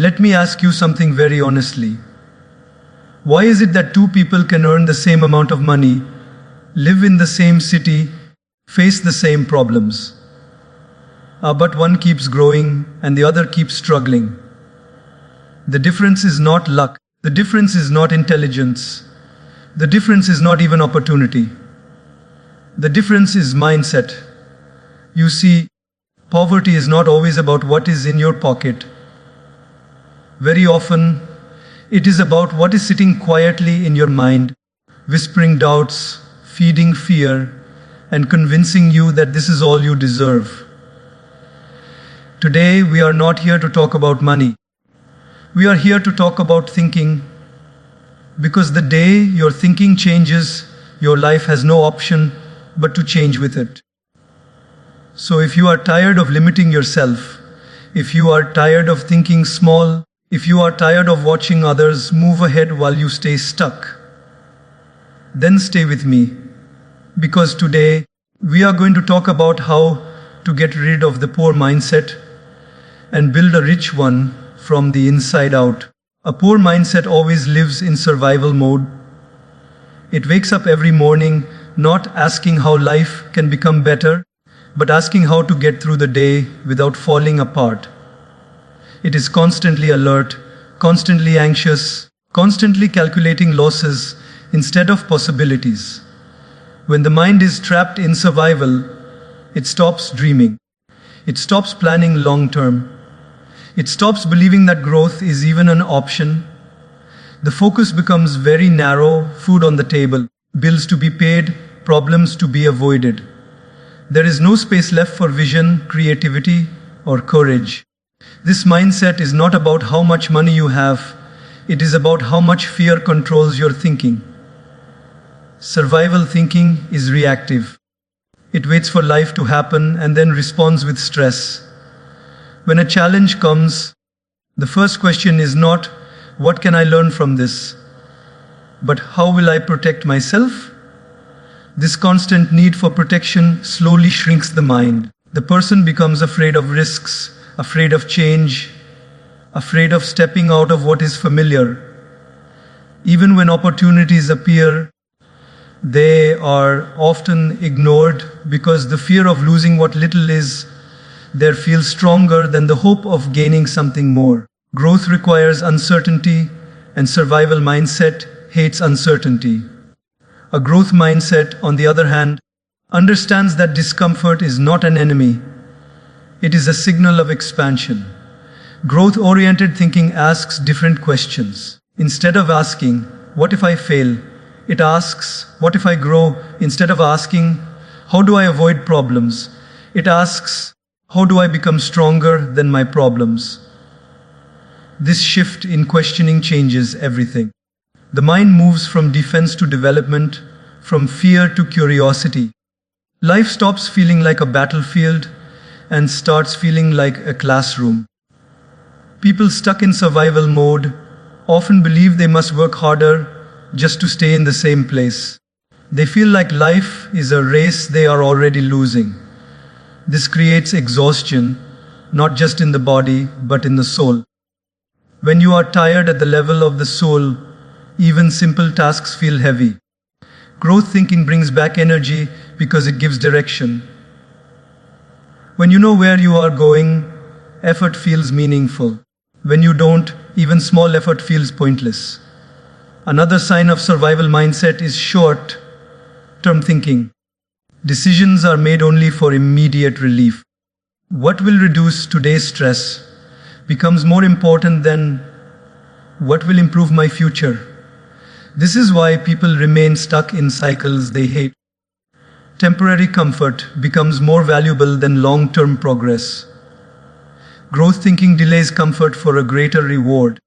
Let me ask you something very honestly. Why is it that two people can earn the same amount of money, live in the same city, face the same problems? But one keeps growing and the other keeps struggling. The difference is not luck. The difference is not intelligence. The difference is not even opportunity. The difference is mindset. You see, poverty is not always about what is in your pocket. Very often, it is about what is sitting quietly in your mind, whispering doubts, feeding fear, and convincing you that this is all you deserve. Today, we are not here to talk about money. We are here to talk about thinking, because the day your thinking changes, your life has no option but to change with it. So if you are tired of limiting yourself, if you are tired of thinking small, if you are tired of watching others move ahead while you stay stuck, then stay with me, because today we are going to talk about how to get rid of the poor mindset and build a rich one from the inside out. A poor mindset always lives in survival mode. It wakes up every morning not asking how life can become better, but asking how to get through the day without falling apart. It is constantly alert, constantly anxious, constantly calculating losses instead of possibilities. When the mind is trapped in survival, it stops dreaming. It stops planning long term. It stops believing that growth is even an option. The focus becomes very narrow: food on the table, bills to be paid, problems to be avoided. There is no space left for vision, creativity, or courage. This mindset is not about how much money you have, it is about how much fear controls your thinking. Survival thinking is reactive. It waits for life to happen and then responds with stress. When a challenge comes, the first question is not, "What can I learn from this?" but "How will I protect myself?" This constant need for protection slowly shrinks the mind. The person becomes afraid of risks, afraid of change, afraid of stepping out of what is familiar. Even when opportunities appear, they are often ignored because the fear of losing what little is there feels stronger than the hope of gaining something more. Growth requires uncertainty, and survival mindset hates uncertainty. A growth mindset, on the other hand, understands that discomfort is not an enemy. It is a signal of expansion. Growth-oriented thinking asks different questions. Instead of asking, "What if I fail?" it asks, "What if I grow?" Instead of asking, "How do I avoid problems?" it asks, "How do I become stronger than my problems?" This shift in questioning changes everything. The mind moves from defense to development, from fear to curiosity. Life stops feeling like a battlefield and starts feeling like a classroom. People stuck in survival mode often believe they must work harder just to stay in the same place. They feel like life is a race they are already losing. This creates exhaustion, not just in the body, but in the soul. When you are tired at the level of the soul, even simple tasks feel heavy. Growth thinking brings back energy because it gives direction. When you know where you are going, effort feels meaningful. When you don't, even small effort feels pointless. Another sign of survival mindset is short-term thinking. Decisions are made only for immediate relief. What will reduce today's stress becomes more important than what will improve my future. This is why people remain stuck in cycles they hate. Temporary comfort becomes more valuable than long-term progress. Growth thinking delays comfort for a greater reward.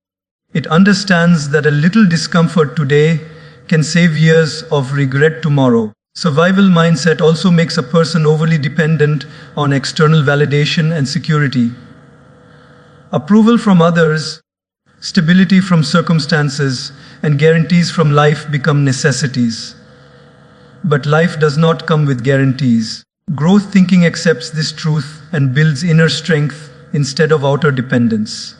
It understands that a little discomfort today can save years of regret tomorrow. Survival mindset also makes a person overly dependent on external validation and security. Approval from others, stability from circumstances, and guarantees from life become necessities. But life does not come with guarantees. Growth thinking accepts this truth and builds inner strength instead of outer dependence.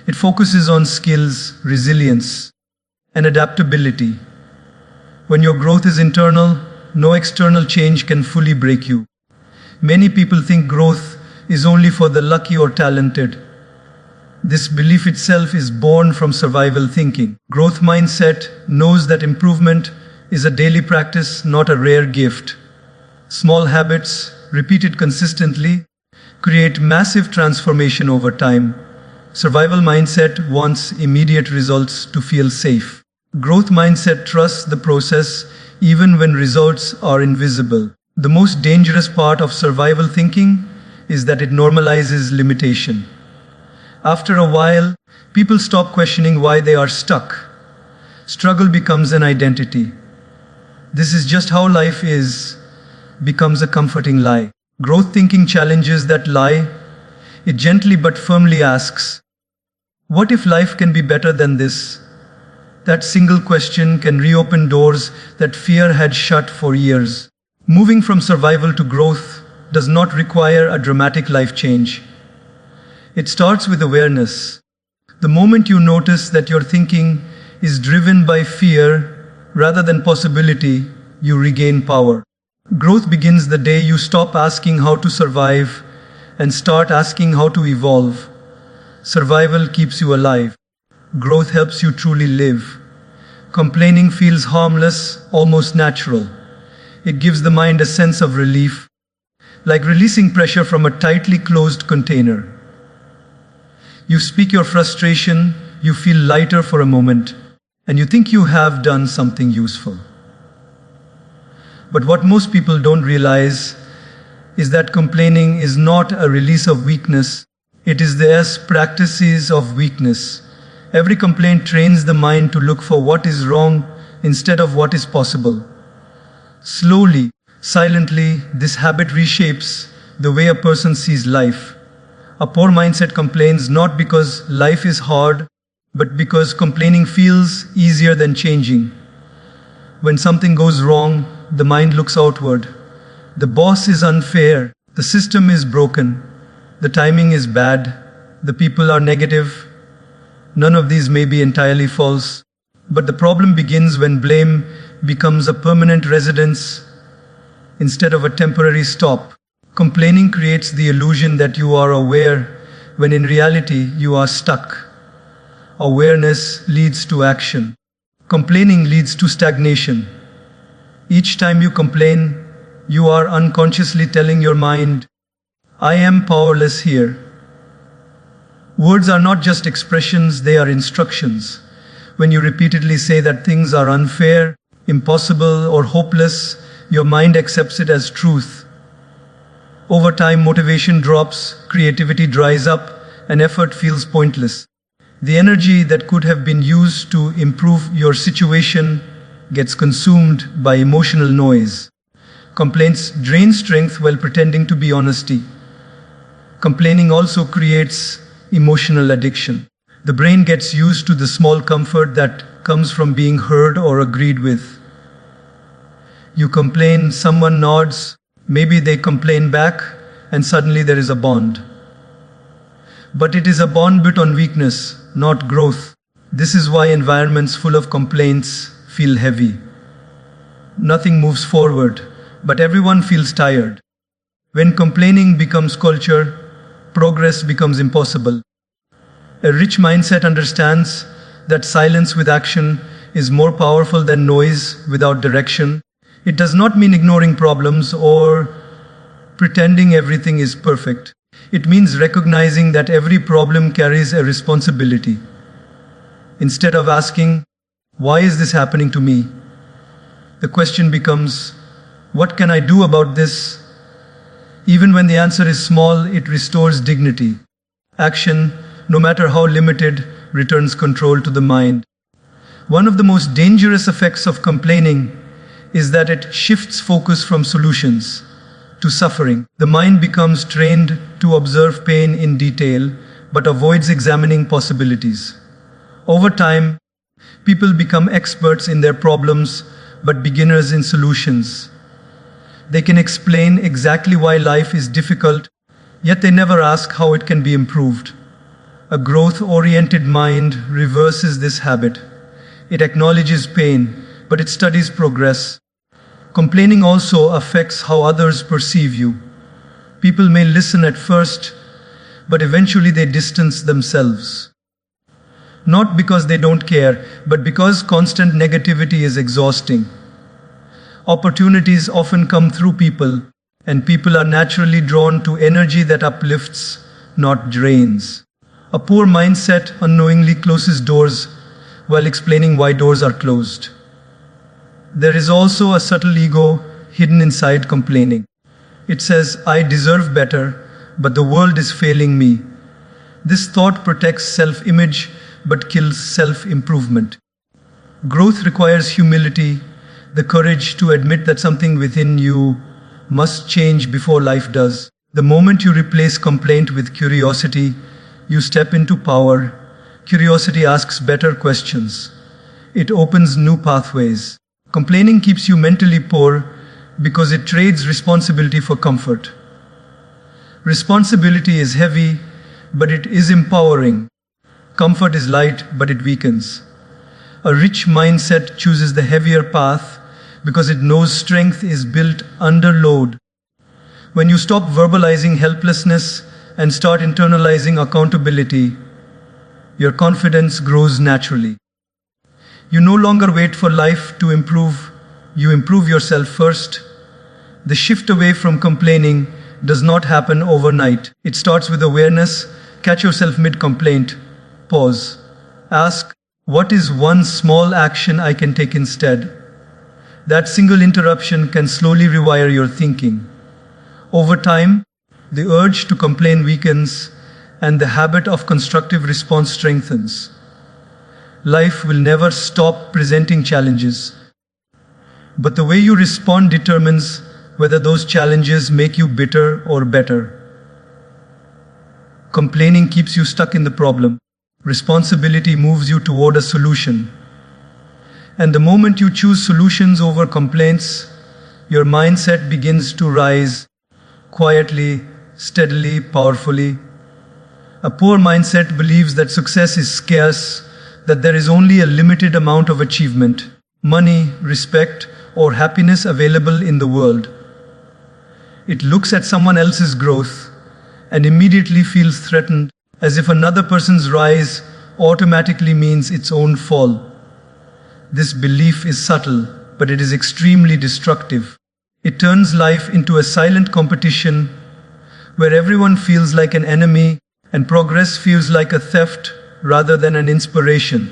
It focuses on skills, resilience, and adaptability. When your growth is internal, no external change can fully break you. Many people think growth is only for the lucky or talented. This belief itself is born from survival thinking. Growth mindset knows that improvement is a daily practice, not a rare gift. Small habits, repeated consistently, create massive transformation over time. Survival mindset wants immediate results to feel safe. Growth mindset trusts the process even when results are invisible. The most dangerous part of survival thinking is that it normalizes limitation. After a while, people stop questioning why they are stuck. Struggle becomes an identity. This is just how life is, becomes a comforting lie. Growth thinking challenges that lie. It gently but firmly asks, what if life can be better than this? That single question can reopen doors that fear had shut for years. Moving from survival to growth does not require a dramatic life change. It starts with awareness. The moment you notice that your thinking is driven by fear rather than possibility, you regain power. Growth begins the day you stop asking how to survive and start asking how to evolve. Survival keeps you alive. Growth helps you truly live. Complaining feels harmless, almost natural. It gives the mind a sense of relief, like releasing pressure from a tightly closed container. You speak your frustration, you feel lighter for a moment, and you think you have done something useful. But what most people don't realize is that complaining is not a release of weakness, it is the practices of weakness. Every complaint trains the mind to look for what is wrong instead of what is possible. Slowly, silently, this habit reshapes the way a person sees life. A poor mindset complains not because life is hard, but because complaining feels easier than changing. When something goes wrong, the mind looks outward. The boss is unfair, the system is broken, the timing is bad, the people are negative. None of these may be entirely false, but the problem begins when blame becomes a permanent residence instead of a temporary stop. Complaining creates the illusion that you are aware, when in reality you are stuck. Awareness leads to action. Complaining leads to stagnation. Each time you complain, you are unconsciously telling your mind, I am powerless here. Words are not just expressions, they are instructions. When you repeatedly say that things are unfair, impossible, or hopeless, your mind accepts it as truth. Over time, motivation drops, creativity dries up, and effort feels pointless. The energy that could have been used to improve your situation gets consumed by emotional noise. Complaints drain strength while pretending to be honesty. Complaining also creates emotional addiction. The brain gets used to the small comfort that comes from being heard or agreed with. You complain, someone nods, maybe they complain back, and suddenly there is a bond. But it is a bond built on weakness, not growth. This is why environments full of complaints feel heavy. Nothing moves forward, but everyone feels tired. When complaining becomes culture, progress becomes impossible. A rich mindset understands that silence with action is more powerful than noise without direction. It does not mean ignoring problems or pretending everything is perfect. It means recognizing that every problem carries a responsibility. Instead of asking, why is this happening to me? The question becomes, what can I do about this? Even when the answer is small, it restores dignity. Action, no matter how limited, returns control to the mind. One of the most dangerous effects of complaining is that it shifts focus from solutions to suffering. The mind becomes trained to observe pain in detail, but avoids examining possibilities. Over time, people become experts in their problems, but beginners in solutions. They can explain exactly why life is difficult, yet they never ask how it can be improved. A growth-oriented mind reverses this habit. It acknowledges pain, but it studies progress. Complaining also affects how others perceive you. People may listen at first, but eventually they distance themselves. Not because they don't care, but because constant negativity is exhausting. Opportunities often come through people, and people are naturally drawn to energy that uplifts, not drains. A poor mindset unknowingly closes doors while explaining why doors are closed. There is also a subtle ego hidden inside complaining. It says, I deserve better, but the world is failing me. This thought protects self-image but kills self-improvement. Growth requires humility, the courage to admit that something within you must change before life does. The moment you replace complaint with curiosity, you step into power. Curiosity asks better questions. It opens new pathways. Complaining keeps you mentally poor because it trades responsibility for comfort. Responsibility is heavy, but it is empowering. Comfort is light, but it weakens. A rich mindset chooses the heavier path because it knows strength is built under load. When you stop verbalizing helplessness and start internalizing accountability, your confidence grows naturally. You no longer wait for life to improve, you improve yourself first. The shift away from complaining does not happen overnight. It starts with awareness. Catch yourself mid-complaint. Pause. Ask, what is one small action I can take instead? That single interruption can slowly rewire your thinking. Over time, the urge to complain weakens and the habit of constructive response strengthens. Life will never stop presenting challenges, but the way you respond determines whether those challenges make you bitter or better. Complaining keeps you stuck in the problem. Responsibility moves you toward a solution. And the moment you choose solutions over complaints, your mindset begins to rise quietly, steadily, powerfully. A poor mindset believes that success is scarce, that there is only a limited amount of achievement, money, respect, or happiness available in the world. It looks at someone else's growth and immediately feels threatened, as if another person's rise automatically means its own fall. This belief is subtle, but it is extremely destructive. It turns life into a silent competition where everyone feels like an enemy and progress feels like a theft rather than an inspiration.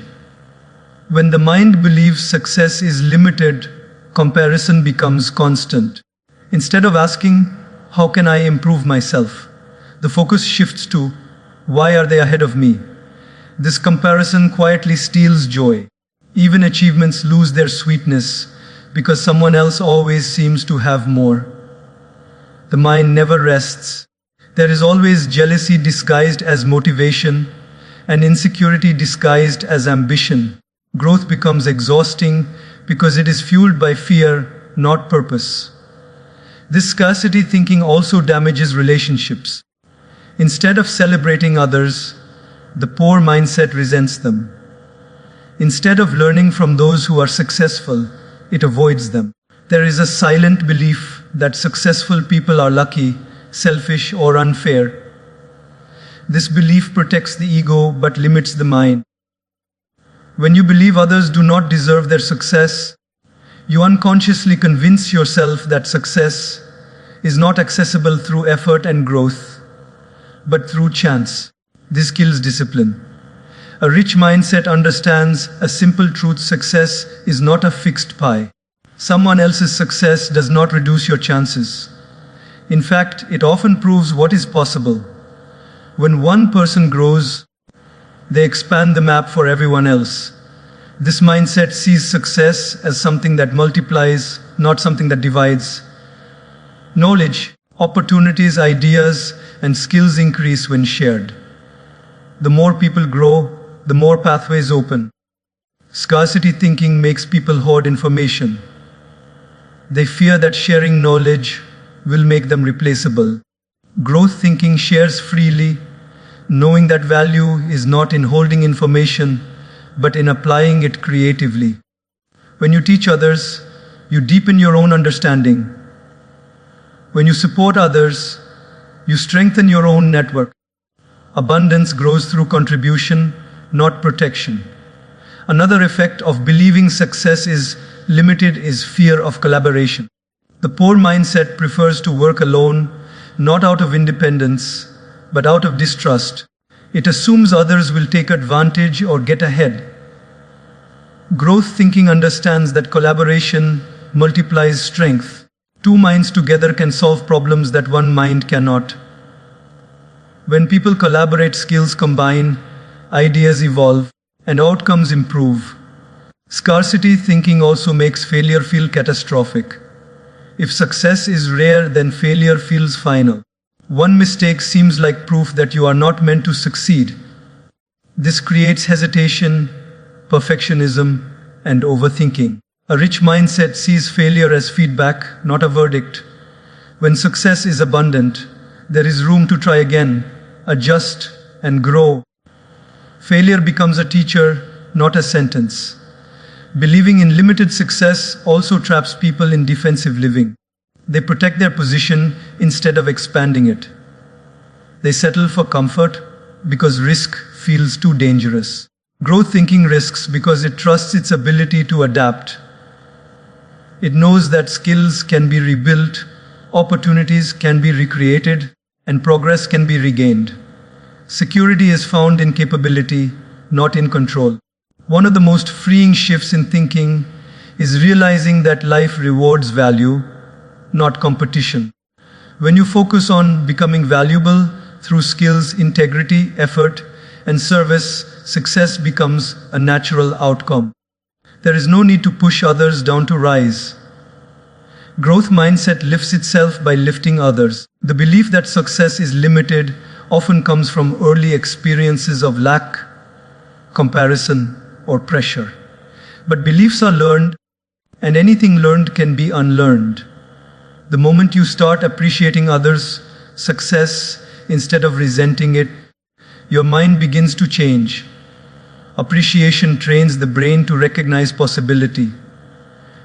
When the mind believes success is limited, comparison becomes constant. Instead of asking, how can I improve myself? The focus shifts to, why are they ahead of me? This comparison quietly steals joy. Even achievements lose their sweetness because someone else always seems to have more. The mind never rests. There is always jealousy disguised as motivation and insecurity disguised as ambition. Growth becomes exhausting because it is fueled by fear, not purpose. This scarcity thinking also damages relationships. Instead of celebrating others, the poor mindset resents them. Instead of learning from those who are successful, it avoids them. There is a silent belief that successful people are lucky, selfish, or unfair. This belief protects the ego but limits the mind. When you believe others do not deserve their success, you unconsciously convince yourself that success is not accessible through effort and growth, but through chance. This kills discipline. A rich mindset understands a simple truth: success is not a fixed pie. Someone else's success does not reduce your chances. In fact, it often proves what is possible. When one person grows, they expand the map for everyone else. This mindset sees success as something that multiplies, not something that divides. Knowledge, opportunities, ideas, and skills increase when shared. The more people grow, the more pathways open. Scarcity thinking makes people hoard information. They fear that sharing knowledge will make them replaceable. Growth thinking shares freely knowing that value is not in holding information, but in applying it creatively. When you teach others, you deepen your own understanding. When you support others, you strengthen your own network. Abundance grows through contribution, not protection. Another effect of believing success is limited is fear of collaboration. The poor mindset prefers to work alone, not out of independence, but out of distrust. It assumes others will take advantage or get ahead. Growth thinking understands that collaboration multiplies strength. Two minds together can solve problems that one mind cannot. When people collaborate, skills combine, ideas evolve, and outcomes improve. Scarcity thinking also makes failure feel catastrophic. If success is rare, then failure feels final. One mistake seems like proof that you are not meant to succeed. This creates hesitation, perfectionism, and overthinking. A rich mindset sees failure as feedback, not a verdict. When success is abundant, there is room to try again, adjust, and grow. Failure becomes a teacher, not a sentence. Believing in limited success also traps people in defensive living. They protect their position instead of expanding it. They settle for comfort because risk feels too dangerous. Growth thinking risks because it trusts its ability to adapt. It knows that skills can be rebuilt, opportunities can be recreated, and progress can be regained. Security is found in capability, not in control. One of the most freeing shifts in thinking is realizing that life rewards value, not competition. When you focus on becoming valuable through skills, integrity, effort, and service, success becomes a natural outcome. There is no need to push others down to rise. Growth mindset lifts itself by lifting others. The belief that success is limited often comes from early experiences of lack, comparison, or pressure. But beliefs are learned, and anything learned can be unlearned. The moment you start appreciating others' success instead of resenting it, your mind begins to change. Appreciation trains the brain to recognize possibility.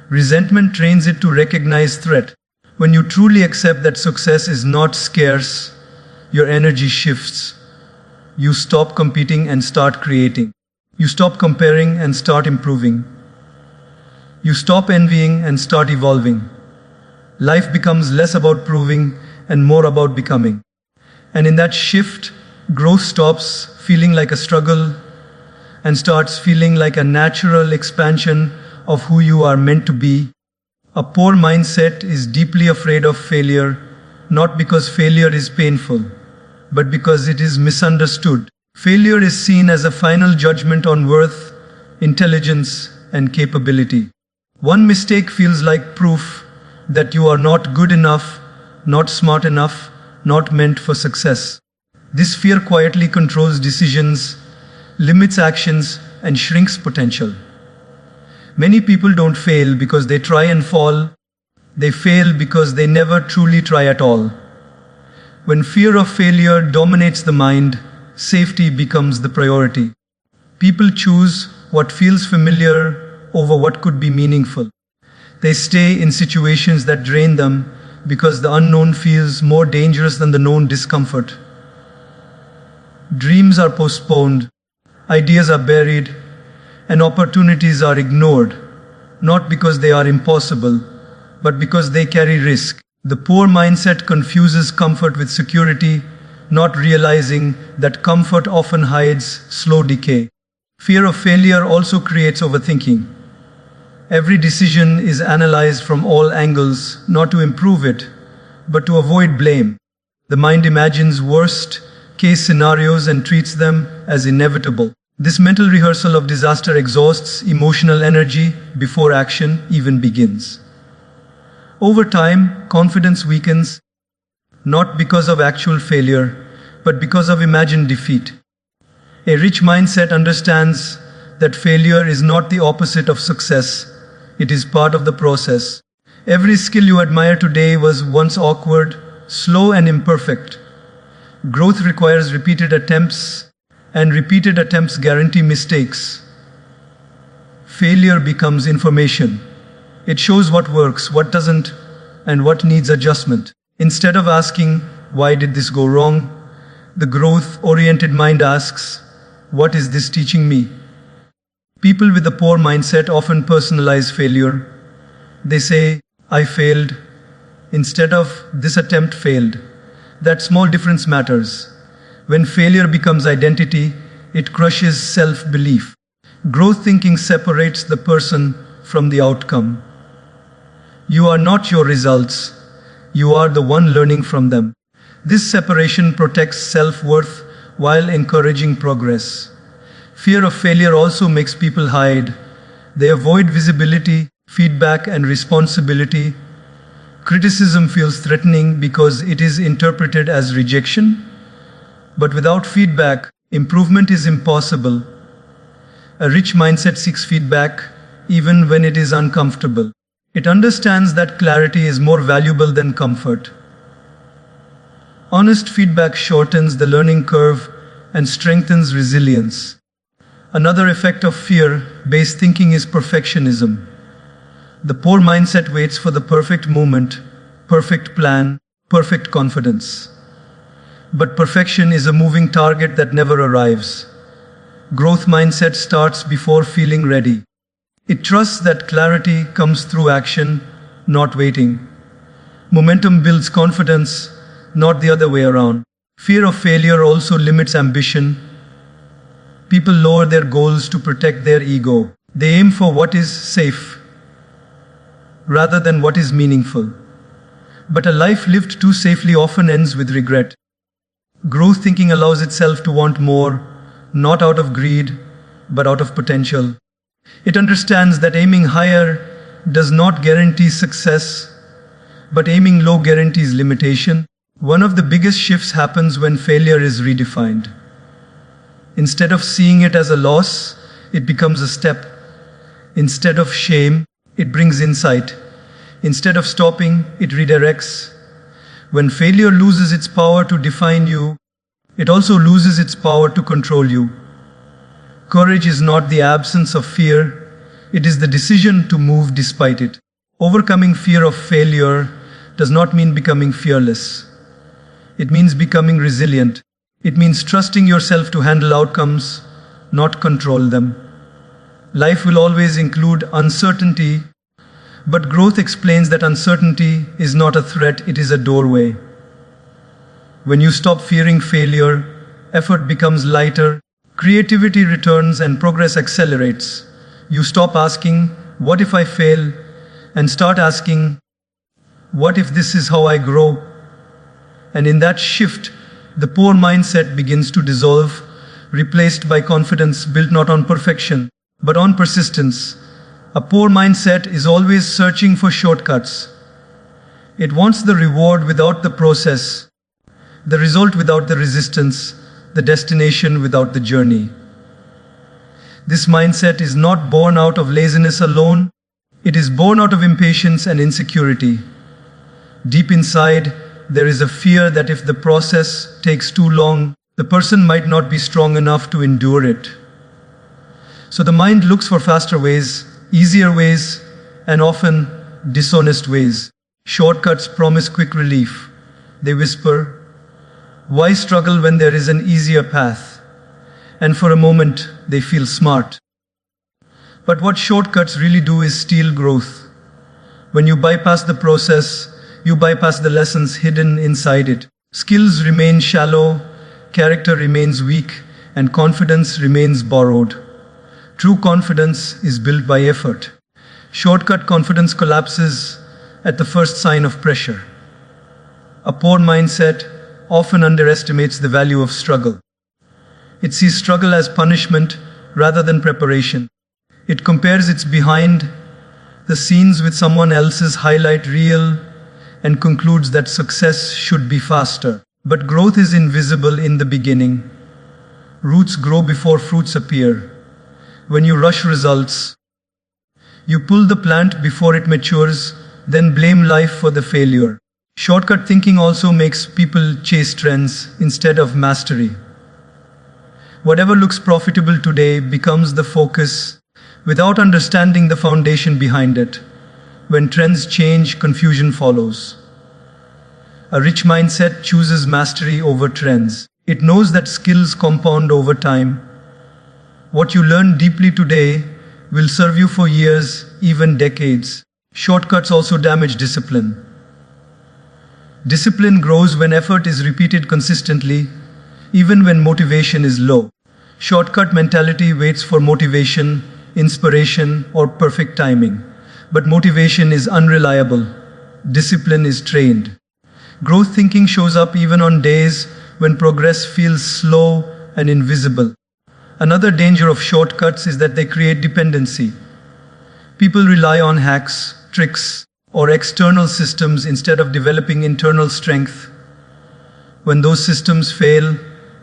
Resentment trains it to recognize threat. When you truly accept that success is not scarce, your energy shifts. You stop competing and start creating. You stop comparing and start improving. You stop envying and start evolving. Life becomes less about proving and more about becoming. And in that shift, growth stops feeling like a struggle and starts feeling like a natural expansion of who you are meant to be. A poor mindset is deeply afraid of failure, not because failure is painful, but because it is misunderstood. Failure is seen as a final judgment on worth, intelligence, and capability. One mistake feels like proof that you are not good enough, not smart enough, not meant for success. This fear quietly controls decisions, limits actions, and shrinks potential. Many people don't fail because they try and fall. They fail because they never truly try at all. When fear of failure dominates the mind, safety becomes the priority. People choose what feels familiar over what could be meaningful. They stay in situations that drain them because the unknown feels more dangerous than the known discomfort. Dreams are postponed, ideas are buried, and opportunities are ignored, not because they are impossible, but because they carry risk. The poor mindset confuses comfort with security, not realizing that comfort often hides slow decay. Fear of failure also creates overthinking. Every decision is analyzed from all angles, not to improve it, but to avoid blame. The mind imagines worst case scenarios and treats them as inevitable. This mental rehearsal of disaster exhausts emotional energy before action even begins. Over time, confidence weakens, not because of actual failure, but because of imagined defeat. A rich mindset understands that failure is not the opposite of success, it is part of the process. Every skill you admire today was once awkward, slow, and imperfect. Growth requires repeated attempts, and repeated attempts guarantee mistakes. Failure becomes information. It shows what works, what doesn't, and what needs adjustment. Instead of asking, "Why did this go wrong?" the growth-oriented mind asks, "What is this teaching me?" People with a poor mindset often personalize failure. They say, "I failed," instead of "this attempt failed." That small difference matters. When failure becomes identity, it crushes self-belief. Growth thinking separates the person from the outcome. You are not your results. You are the one learning from them. This separation protects self-worth while encouraging progress. Fear of failure also makes people hide. They avoid visibility, feedback, and responsibility. Criticism feels threatening because it is interpreted as rejection. But without feedback, improvement is impossible. A rich mindset seeks feedback even when it is uncomfortable. It understands that clarity is more valuable than comfort. Honest feedback shortens the learning curve and strengthens resilience. Another effect of fear-based thinking is perfectionism. The poor mindset waits for the perfect moment, perfect plan, perfect confidence. But perfection is a moving target that never arrives. Growth mindset starts before feeling ready. It trusts that clarity comes through action, not waiting. Momentum builds confidence, not the other way around. Fear of failure also limits ambition. People lower their goals to protect their ego. They aim for what is safe rather than what is meaningful. But a life lived too safely often ends with regret. Growth thinking allows itself to want more, not out of greed, but out of potential. It understands that aiming higher does not guarantee success, but aiming low guarantees limitation. One of the biggest shifts happens when failure is redefined. Instead of seeing it as a loss, it becomes a step. Instead of shame, it brings insight. Instead of stopping, it redirects. When failure loses its power to define you, it also loses its power to control you. Courage is not the absence of fear, it is the decision to move despite it. Overcoming fear of failure does not mean becoming fearless. It means becoming resilient. It means trusting yourself to handle outcomes, not control them. Life will always include uncertainty, but growth explains that uncertainty is not a threat, it is a doorway. When you stop fearing failure, effort becomes lighter, creativity returns, and progress accelerates. You stop asking, "What if I fail?" and start asking, "What if this is how I grow?" And in that shift, the poor mindset begins to dissolve, replaced by confidence built not on perfection, but on persistence. A poor mindset is always searching for shortcuts. It wants the reward without the process, the result without the resistance, the destination without the journey. This mindset is not born out of laziness alone, it is born out of impatience and insecurity. Deep inside, there is a fear that if the process takes too long, the person might not be strong enough to endure it. So the mind looks for faster ways, easier ways, and often dishonest ways. Shortcuts promise quick relief. They whisper, "Why struggle when there is an easier path?" And for a moment, they feel smart. But what shortcuts really do is steal growth. When you bypass the process, you bypass the lessons hidden inside it. Skills remain shallow, character remains weak, and confidence remains borrowed. True confidence is built by effort. Shortcut confidence collapses at the first sign of pressure. A poor mindset often underestimates the value of struggle. It sees struggle as punishment rather than preparation. It compares its behind the scenes with someone else's highlight reel and concludes that success should be faster. But growth is invisible in the beginning. Roots grow before fruits appear. When you rush results, you pull the plant before it matures, then blame life for the failure. Shortcut thinking also makes people chase trends instead of mastery. Whatever looks profitable today becomes the focus without understanding the foundation behind it. When trends change, confusion follows. A rich mindset chooses mastery over trends. It knows that skills compound over time. What you learn deeply today will serve you for years, even decades. Shortcuts also damage discipline. Discipline grows when effort is repeated consistently, even when motivation is low. Shortcut mentality waits for motivation, inspiration, or perfect timing. But motivation is unreliable. Discipline is trained. Growth thinking shows up even on days when progress feels slow and invisible. Another danger of shortcuts is that they create dependency. People rely on hacks, tricks, or external systems instead of developing internal strength. When those systems fail,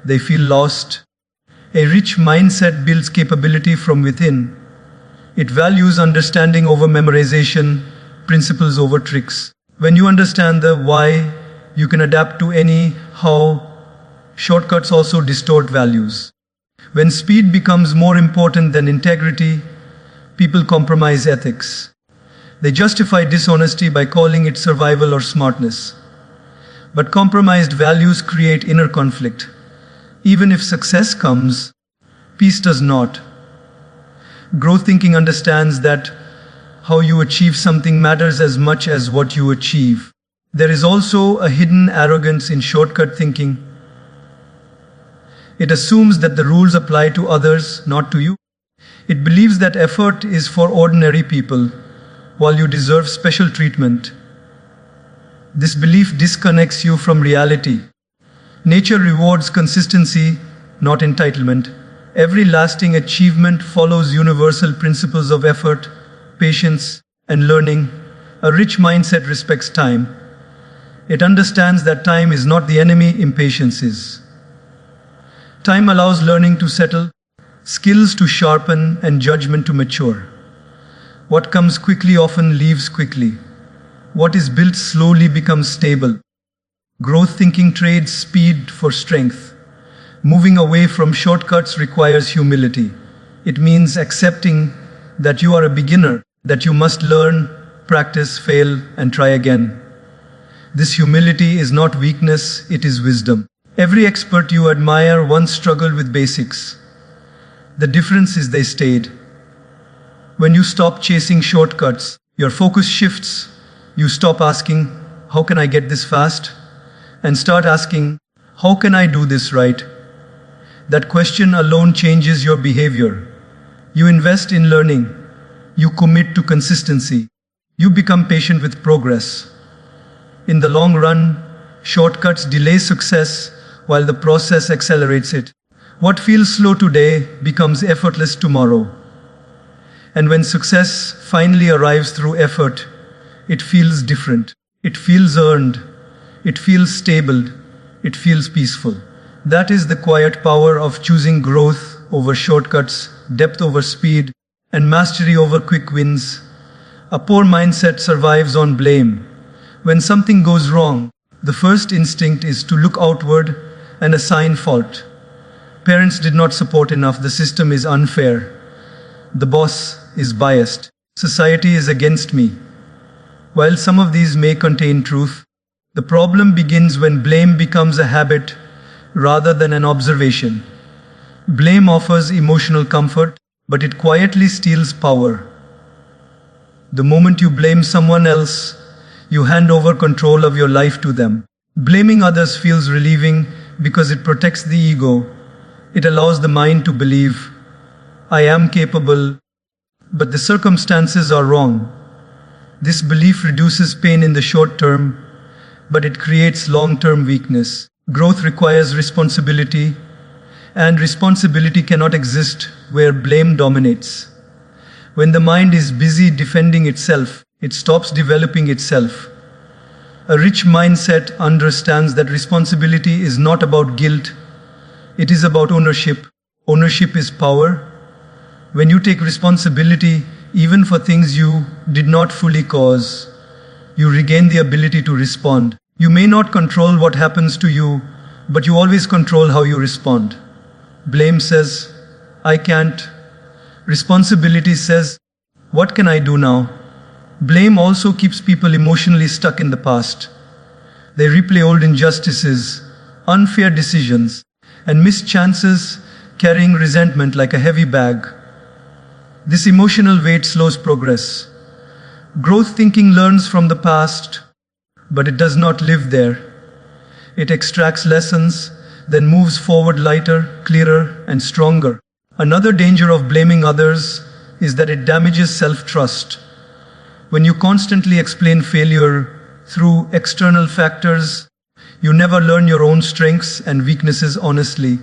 they feel lost. A rich mindset builds capability from within. It values understanding over memorization, principles over tricks. When you understand the why, you can adapt to any how. Shortcuts also distort values. When speed becomes more important than integrity, people compromise ethics. They justify dishonesty by calling it survival or smartness. But compromised values create inner conflict. Even if success comes, peace does not. Growth thinking understands that how you achieve something matters as much as what you achieve. There is also a hidden arrogance in shortcut thinking. It assumes that the rules apply to others, not to you. It believes that effort is for ordinary people, while you deserve special treatment. This belief disconnects you from reality. Nature rewards consistency, not entitlement. Every lasting achievement follows universal principles of effort, patience, and learning. A rich mindset respects time. It understands that time is not the enemy, impatience is. Time allows learning to settle, skills to sharpen, and judgment to mature. What comes quickly often leaves quickly. What is built slowly becomes stable. Growth thinking trades speed for strength. Moving away from shortcuts requires humility. It means accepting that you are a beginner, that you must learn, practice, fail, and try again. This humility is not weakness, it is wisdom. Every expert you admire once struggled with basics. The difference is they stayed. When you stop chasing shortcuts, your focus shifts. You stop asking, how can I get this fast? And start asking, how can I do this right? That question alone changes your behavior. You invest in learning. You commit to consistency. You become patient with progress. In the long run, shortcuts delay success while the process accelerates it. What feels slow today becomes effortless tomorrow. And when success finally arrives through effort, it feels different. It feels earned. It feels stable. It feels peaceful. That is the quiet power of choosing growth over shortcuts, depth over speed, and mastery over quick wins. A poor mindset survives on blame. When something goes wrong, the first instinct is to look outward and assign fault. Parents did not support enough. The system is unfair. The boss is biased. Society is against me. While some of these may contain truth, the problem begins when blame becomes a habit rather than an observation. Blame offers emotional comfort, but it quietly steals power. The moment you blame someone else, you hand over control of your life to them. Blaming others feels relieving because it protects the ego. It allows the mind to believe, I am capable, but the circumstances are wrong. This belief reduces pain in the short term, but it creates long-term weakness. Growth requires responsibility, and responsibility cannot exist where blame dominates. When the mind is busy defending itself, it stops developing itself. A rich mindset understands that responsibility is not about guilt, it is about ownership. Ownership is power. When you take responsibility, even for things you did not fully cause, you regain the ability to respond. You may not control what happens to you, but you always control how you respond. Blame says, I can't. Responsibility says, what can I do now? Blame also keeps people emotionally stuck in the past. They replay old injustices, unfair decisions, and missed chances, carrying resentment like a heavy bag. This emotional weight slows progress. Growth thinking learns from the past, but it does not live there. It extracts lessons, then moves forward lighter, clearer, and stronger. Another danger of blaming others is that it damages self-trust. When you constantly explain failure through external factors, you never learn your own strengths and weaknesses honestly.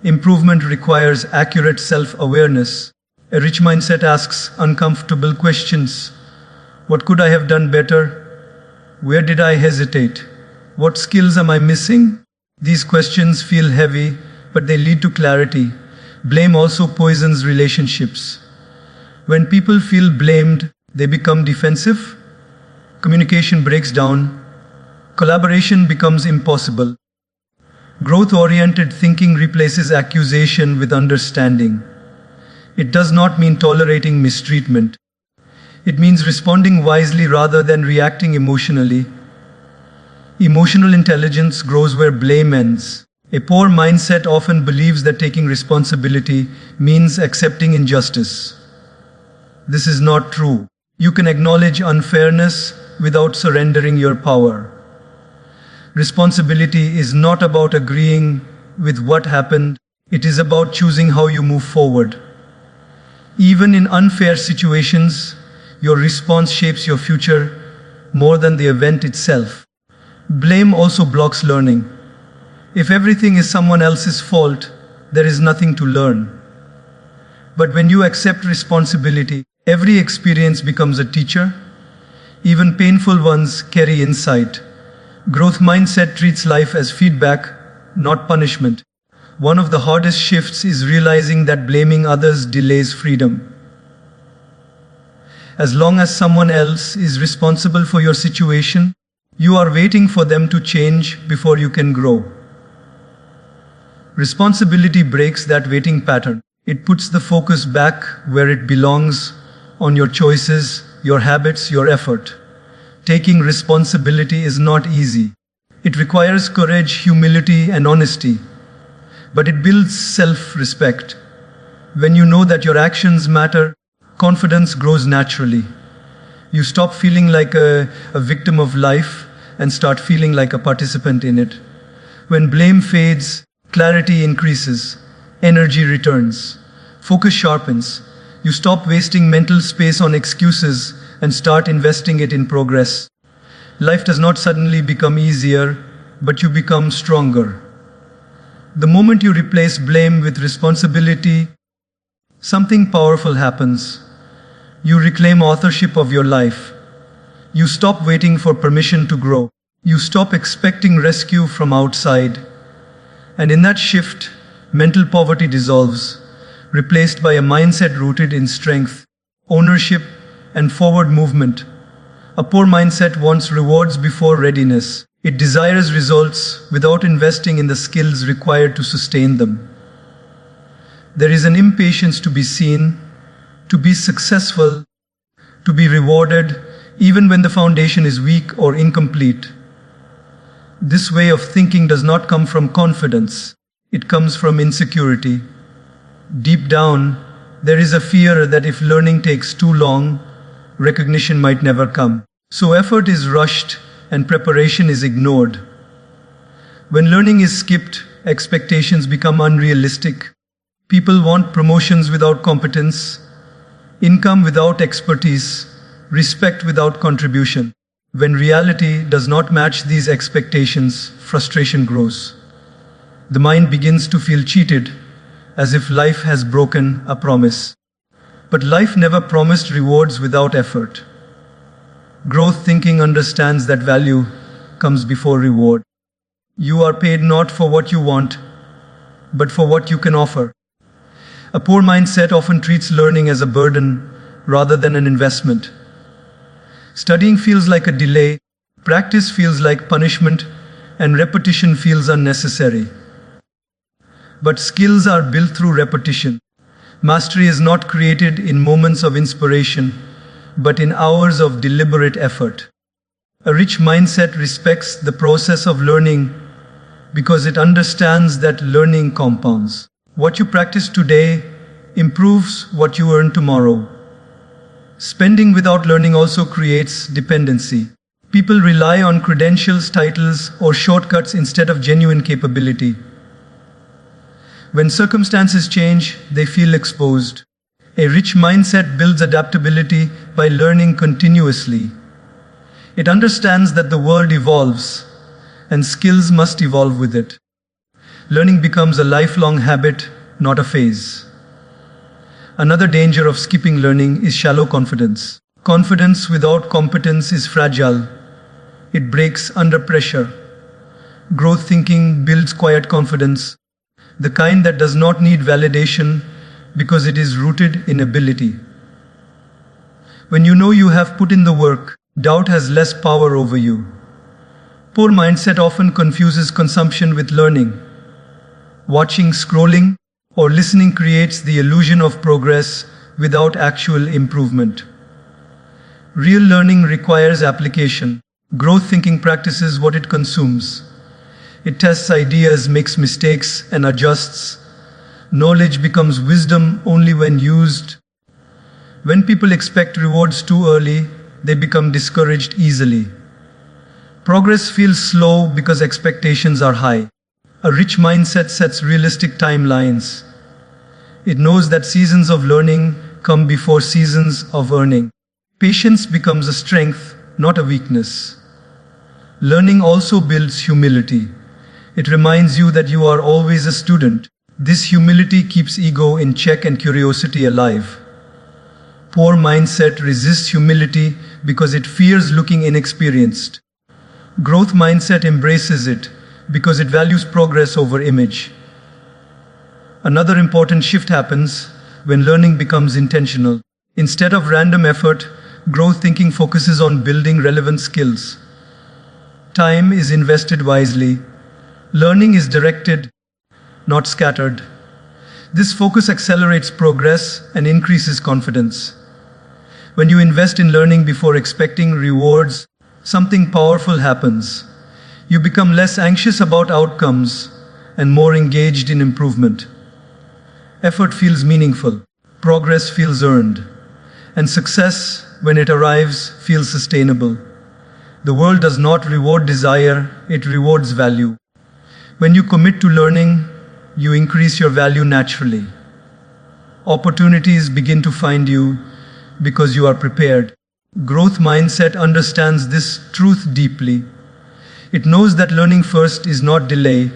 Improvement requires accurate self-awareness. A rich mindset asks uncomfortable questions. What could I have done better? Where did I hesitate? What skills am I missing? These questions feel heavy, but they lead to clarity. Blame also poisons relationships. When people feel blamed, they become defensive. Communication breaks down. Collaboration becomes impossible. Growth-oriented thinking replaces accusation with understanding. It does not mean tolerating mistreatment. It means responding wisely rather than reacting emotionally. Emotional intelligence grows where blame ends. A poor mindset often believes that taking responsibility means accepting injustice. This is not true. You can acknowledge unfairness without surrendering your power. Responsibility is not about agreeing with what happened. It is about choosing how you move forward. Even in unfair situations, your response shapes your future more than the event itself. Blame also blocks learning. If everything is someone else's fault, there is nothing to learn. But when you accept responsibility, every experience becomes a teacher. Even painful ones carry insight. Growth mindset treats life as feedback, not punishment. One of the hardest shifts is realizing that blaming others delays freedom. As long as someone else is responsible for your situation, you are waiting for them to change before you can grow. Responsibility breaks that waiting pattern. It puts the focus back where it belongs, on your choices, your habits, your effort. Taking responsibility is not easy. It requires courage, humility, and honesty. But it builds self-respect. When you know that your actions matter, confidence grows naturally. You stop feeling like a victim of life and start feeling like a participant in it. When blame fades, clarity increases, energy returns, focus sharpens. You stop wasting mental space on excuses and start investing it in progress. Life does not suddenly become easier, but you become stronger. The moment you replace blame with responsibility, something powerful happens. You reclaim authorship of your life. You stop waiting for permission to grow. You stop expecting rescue from outside. And in that shift, mental poverty dissolves, replaced by a mindset rooted in strength, ownership, and forward movement. A poor mindset wants rewards before readiness. It desires results without investing in the skills required to sustain them. There is an impatience to be seen, to be successful, to be rewarded, even when the foundation is weak or incomplete. This way of thinking does not come from confidence. It comes from insecurity. Deep down, there is a fear that if learning takes too long, recognition might never come. So effort is rushed and preparation is ignored. When learning is skipped, expectations become unrealistic. People want promotions without competence, income without expertise, respect without contribution. When reality does not match these expectations, frustration grows. The mind begins to feel cheated, as if life has broken a promise. But life never promised rewards without effort. Growth thinking understands that value comes before reward. You are paid not for what you want, but for what you can offer. A poor mindset often treats learning as a burden rather than an investment. Studying feels like a delay, practice feels like punishment, and repetition feels unnecessary. But skills are built through repetition. Mastery is not created in moments of inspiration, but in hours of deliberate effort. A rich mindset respects the process of learning because it understands that learning compounds. What you practice today improves what you earn tomorrow. Spending without learning also creates dependency. People rely on credentials, titles, or shortcuts instead of genuine capability. When circumstances change, they feel exposed. A rich mindset builds adaptability by learning continuously. It understands that the world evolves, and skills must evolve with it. Learning becomes a lifelong habit, not a phase. Another danger of skipping learning is shallow confidence. Confidence without competence is fragile. It breaks under pressure. Growth thinking builds quiet confidence, the kind that does not need validation because it is rooted in ability. When you know you have put in the work, doubt has less power over you. Poor mindset often confuses consumption with learning. Watching, scrolling, or listening creates the illusion of progress without actual improvement. Real learning requires application. Growth thinking practices what it consumes. It tests ideas, makes mistakes, and adjusts. Knowledge becomes wisdom only when used. When people expect rewards too early, they become discouraged easily. Progress feels slow because expectations are high. A rich mindset sets realistic timelines. It knows that seasons of learning come before seasons of earning. Patience becomes a strength, not a weakness. Learning also builds humility. It reminds you that you are always a student. This humility keeps ego in check and curiosity alive. Poor mindset resists humility because it fears looking inexperienced. Growth mindset embraces it because it values progress over image. Another important shift happens when learning becomes intentional. Instead of random effort, growth thinking focuses on building relevant skills. Time is invested wisely. Learning is directed, not scattered. This focus accelerates progress and increases confidence. When you invest in learning before expecting rewards, something powerful happens. You become less anxious about outcomes and more engaged in improvement. Effort feels meaningful, progress feels earned, and success, when it arrives, feels sustainable. The world does not reward desire, it rewards value. When you commit to learning, you increase your value naturally. Opportunities begin to find you because you are prepared. Growth mindset understands this truth deeply. It knows that learning first is not delay,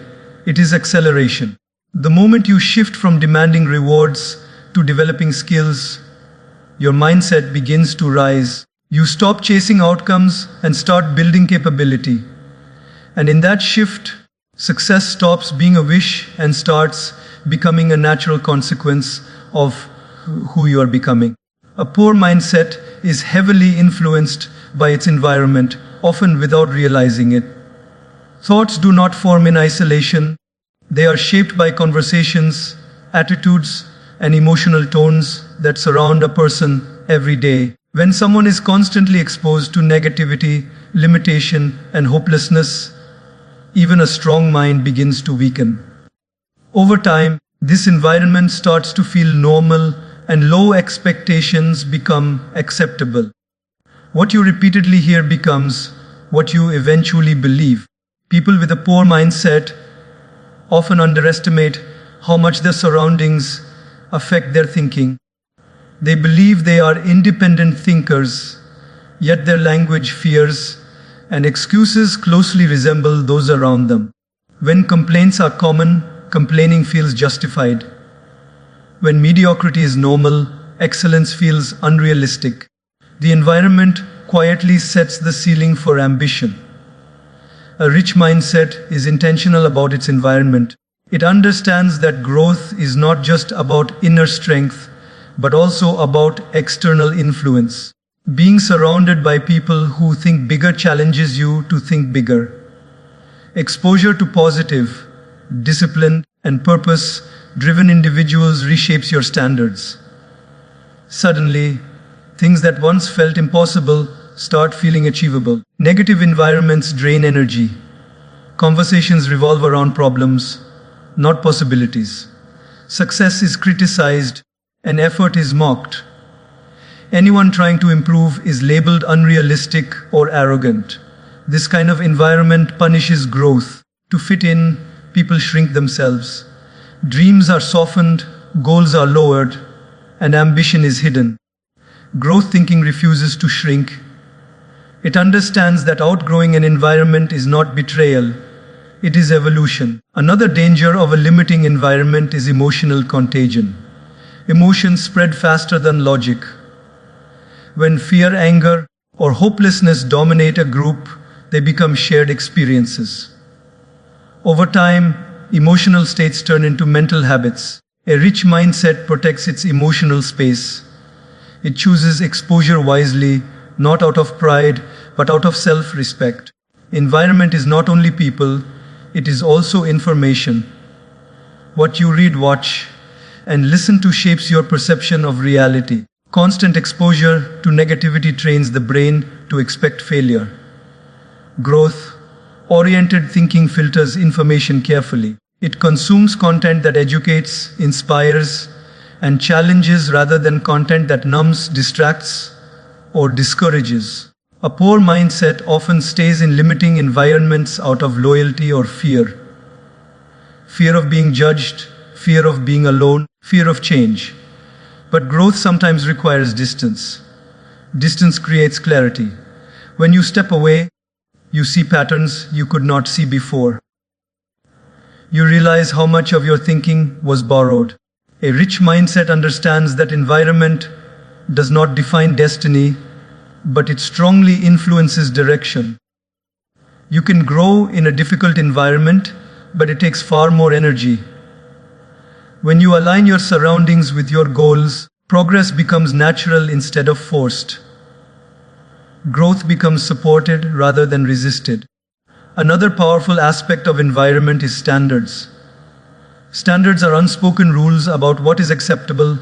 it is acceleration. The moment you shift from demanding rewards to developing skills, your mindset begins to rise. You stop chasing outcomes and start building capability. And in that shift, success stops being a wish and starts becoming a natural consequence of who you are becoming. A poor mindset is heavily influenced by its environment, often without realizing it. Thoughts do not form in isolation. They are shaped by conversations, attitudes, and emotional tones that surround a person every day. When someone is constantly exposed to negativity, limitation, and hopelessness, even a strong mind begins to weaken. Over time, this environment starts to feel normal and low expectations become acceptable. What you repeatedly hear becomes what you eventually believe. People with a poor mindset often underestimate how much their surroundings affect their thinking. They believe they are independent thinkers, yet their language, fears, and excuses closely resemble those around them. When complaints are common, complaining feels justified. When mediocrity is normal, excellence feels unrealistic. The environment quietly sets the ceiling for ambition. A rich mindset is intentional about its environment. It understands that growth is not just about inner strength, but also about external influence. Being surrounded by people who think bigger challenges you to think bigger. Exposure to positive, disciplined, and purpose-driven individuals reshapes your standards. Suddenly, things that once felt impossible start feeling achievable. Negative environments drain energy. Conversations revolve around problems, not possibilities. Success is criticized and effort is mocked. Anyone trying to improve is labeled unrealistic or arrogant. This kind of environment punishes growth. To fit in, people shrink themselves. Dreams are softened, goals are lowered, and ambition is hidden. Growth thinking refuses to shrink. It understands that outgrowing an environment is not betrayal, it is evolution. Another danger of a limiting environment is emotional contagion. Emotions spread faster than logic. When fear, anger, or hopelessness dominate a group, they become shared experiences. Over time, emotional states turn into mental habits. A rich mindset protects its emotional space. It chooses exposure wisely, not out of pride, but out of self-respect. Environment is not only people, it is also information. What you read, watch, and listen to shapes your perception of reality. Constant exposure to negativity trains the brain to expect failure. Growth-oriented thinking filters information carefully. It consumes content that educates, inspires, and challenges rather than content that numbs, distracts, or discourages. A poor mindset often stays in limiting environments out of loyalty or fear. Fear of being judged, fear of being alone, fear of change. But growth sometimes requires distance. Distance creates clarity. When you step away, you see patterns you could not see before. You realize how much of your thinking was borrowed. A rich mindset understands that environment does not define destiny, but it strongly influences direction. You can grow in a difficult environment, but it takes far more energy. When you align your surroundings with your goals, progress becomes natural instead of forced. Growth becomes supported rather than resisted. Another powerful aspect of environment is standards. Standards are unspoken rules about what is acceptable.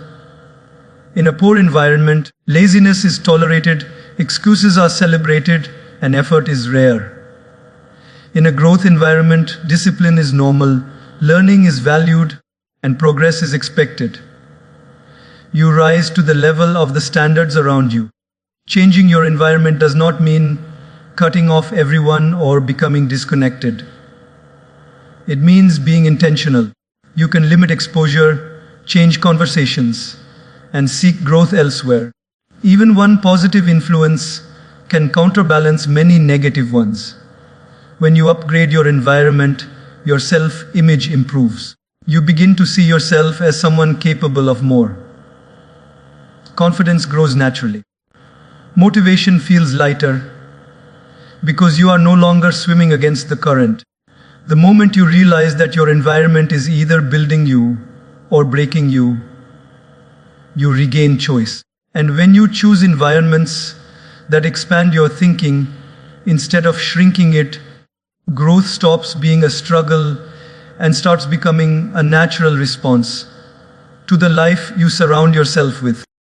In a poor environment, laziness is tolerated, excuses are celebrated, and effort is rare. In a growth environment, discipline is normal, learning is valued, and progress is expected. You rise to the level of the standards around you. Changing your environment does not mean cutting off everyone or becoming disconnected. It means being intentional. You can limit exposure, change conversations, and seek growth elsewhere. Even one positive influence can counterbalance many negative ones. When you upgrade your environment, your self-image improves. You begin to see yourself as someone capable of more. Confidence grows naturally. Motivation feels lighter because you are no longer swimming against the current. The moment you realize that your environment is either building you or breaking you, you regain choice. And when you choose environments that expand your thinking instead of shrinking it, growth stops being a struggle and starts becoming a natural response to the life you surround yourself with.